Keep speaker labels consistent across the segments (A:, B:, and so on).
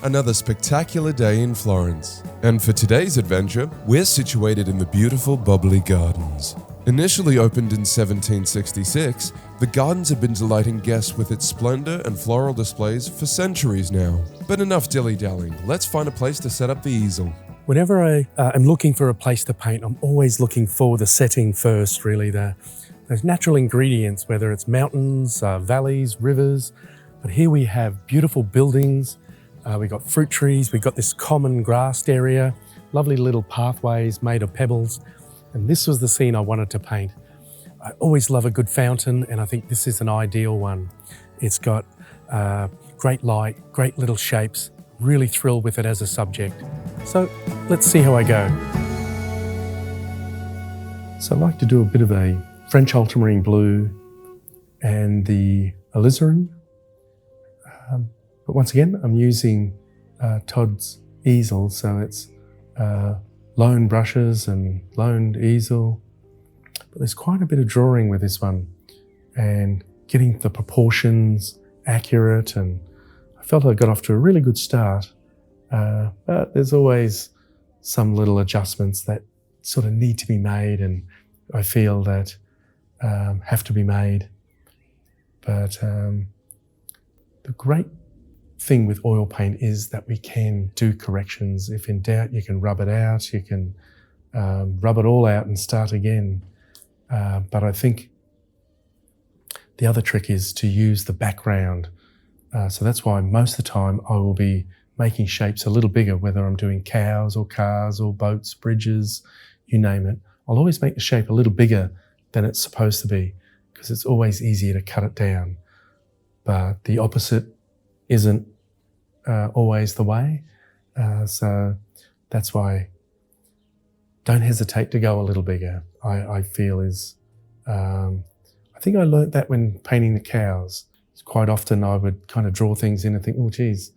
A: Another spectacular day in Florence. And for today's adventure, we're situated in the beautiful Bubbly Gardens. Initially opened in 1766, the gardens have been delighting guests with its splendor and floral displays for centuries now. But enough dilly-dallying, let's find a place to set up the easel.
B: Whenever I am looking for a place to paint, I'm always looking for the setting first, really. Those natural ingredients, whether it's mountains, valleys, rivers. But here we have beautiful buildings, we got fruit trees, we got this common grassed area, lovely little pathways made of pebbles. And this was the scene I wanted to paint. I always love a good fountain, and I think this is an ideal one. It's got great light, great little shapes, really thrilled with it as a subject. So let's see how I go. So I like to do a bit of a French ultramarine blue and the alizarin. But once again, I'm using Todd's easel, so it's lone brushes and lone easel. But there's quite a bit of drawing with this one and getting the proportions accurate, and I felt I got off to a really good start. But there's always some little adjustments that sort of need to be made, and I feel that have to be made. But the great thing with oil paint is that we can do corrections. If in doubt, you can rub it out, you can rub it all out and start again. But I think the other trick is to use the background. So that's why most of the time I will be making shapes a little bigger, whether I'm doing cows or cars or boats, bridges, you name it. I'll always make the shape a little bigger than it's supposed to be, because it's always easier to cut it down. But the opposite isn't always the way. So that's why don't hesitate to go a little bigger, I feel is, I think I learnt that when painting the cows. Quite often I would kind of draw things in and think, oh geez,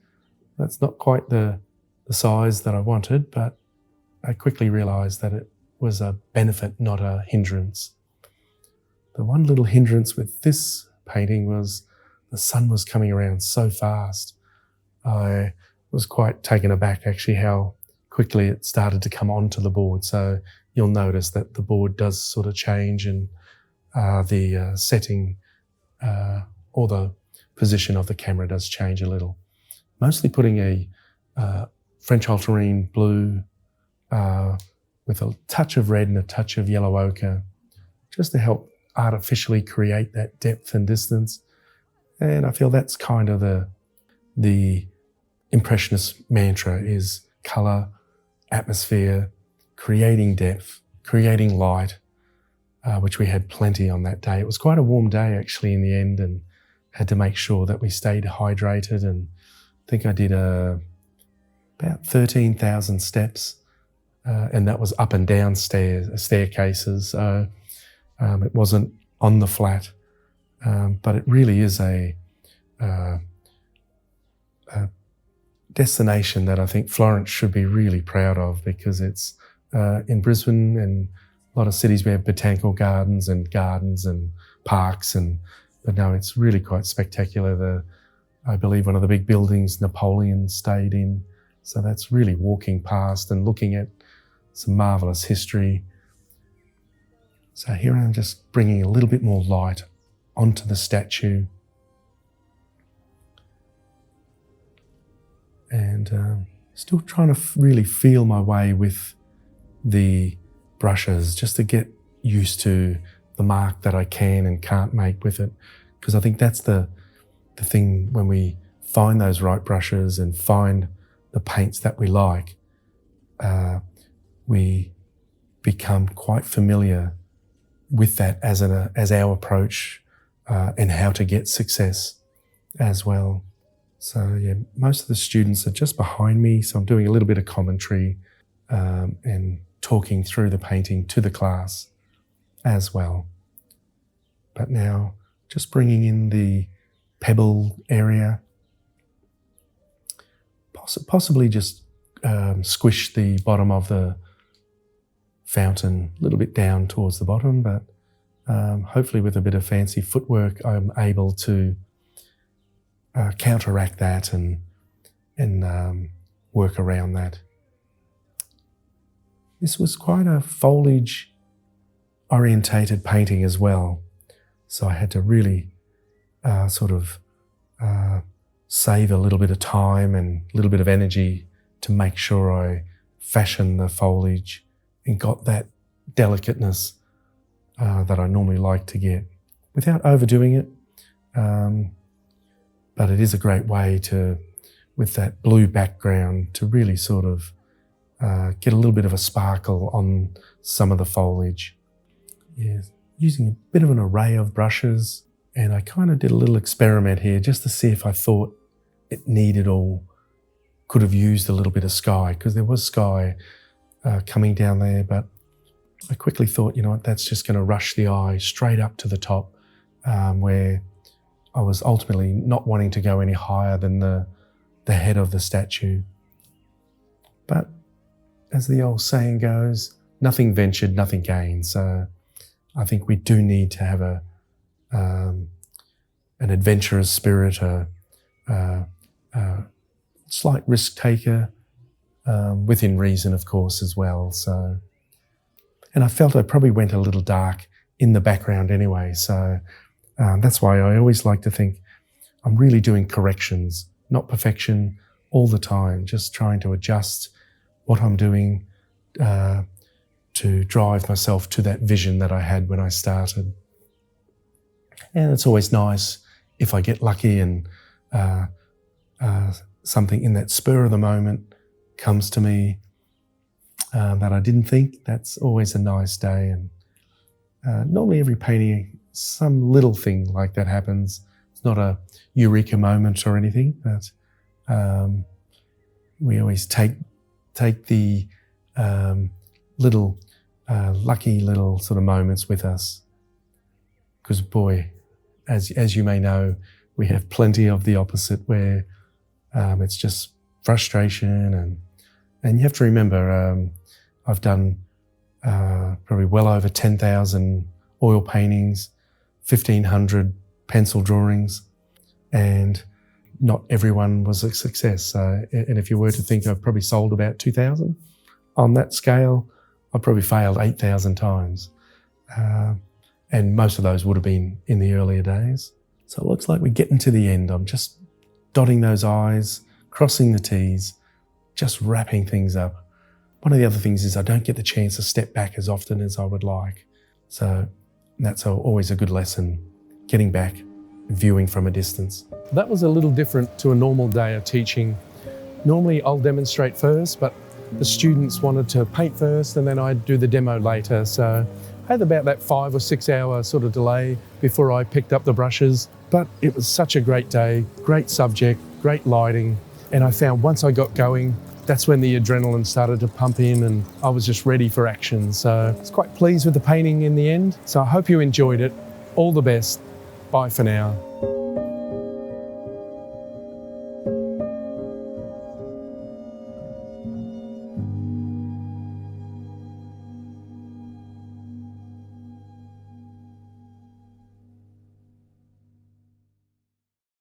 B: that's not quite the size that I wanted, but I quickly realised that it was a benefit, not a hindrance. The one little hindrance with this painting was the sun was coming around so fast. I was quite taken aback actually how quickly it started to come onto the board. So you'll notice that the board does sort of change, and the setting or the position of the camera does change a little. Mostly putting a French ultramarine blue with a touch of red and a touch of yellow ochre, just to help artificially create that depth and distance. And I feel that's kind of the Impressionist mantra is colour, atmosphere, creating depth, creating light, which we had plenty on that day. It was quite a warm day actually in the end, and had to make sure that we stayed hydrated, and I think I did about 13,000 steps, and that was up and down staircases. It wasn't on the flat, but it really is a destination that I think Florence should be really proud of, because it's in Brisbane and a lot of cities we have botanical gardens and parks, but no, it's really quite spectacular. I believe one of the big buildings Napoleon stayed in, so that's really walking past and looking at some marvellous history. So here I'm just bringing a little bit more light onto the statue. And still trying to really feel my way with the brushes, just to get used to the mark that I can and can't make with it. Because I think that's the thing, when we find those right brushes and find the paints that we like, we become quite familiar with that as our approach and how to get success as well. So yeah, most of the students are just behind me, so I'm doing a little bit of commentary and talking through the painting to the class as well. But now just bringing in the pebble area, possibly just squish the bottom of the fountain a little bit down towards the bottom, but hopefully with a bit of fancy footwork I'm able to counteract that and and work around that. This was quite a foliage orientated painting as well, so I had to really save a little bit of time and a little bit of energy to make sure I fashioned the foliage and got that delicateness that I normally like to get without overdoing it. But it is a great way to, with that blue background, to really sort of get a little bit of a sparkle on some of the foliage. Yeah, using a bit of an array of brushes, and I kind of did a little experiment here just to see if I thought it needed or could have used a little bit of sky, because there was sky coming down there, but I quickly thought, you know what, that's just going to rush the eye straight up to the top, where I was ultimately not wanting to go any higher than the head of the statue. But as the old saying goes, nothing ventured, nothing gained. So I think we do need to have an adventurous spirit, a slight risk taker, within reason, of course, as well. So, and I felt I probably went a little dark in the background anyway. So that's why I always like to think I'm really doing corrections, not perfection all the time, just trying to adjust what I'm doing to drive myself to that vision that I had when I started. And it's always nice if I get lucky and something in that spur of the moment comes to me that I didn't think. That's always a nice day. And normally every painting, some little thing like that happens. It's not a eureka moment or anything, but we always take the little lucky little sort of moments with us, because boy, as you may know, we have plenty of the opposite where it's just frustration, and you have to remember I've done probably well over 10,000 oil paintings, 1,500 pencil drawings, and not everyone was a success. And if you were to think, I've probably sold about 2,000 on that scale, I probably failed 8,000 times. And most of those would have been in the earlier days. So it looks like we're getting to the end. I'm just dotting those I's, crossing the T's, just wrapping things up. One of the other things is I don't get the chance to step back as often as I would like. So that's always a good lesson, getting back, viewing from a distance. That was a little different to a normal day of teaching. Normally I'll demonstrate first, but the students wanted to paint first and then I'd do the demo later. So I had about that 5 or 6 hour sort of delay before I picked up the brushes. But it was such a great day, great subject, great lighting. And I found once I got going, that's when the adrenaline started to pump in and I was just ready for action. So I was quite pleased with the painting in the end. So I hope you enjoyed it. All the best. Bye for now.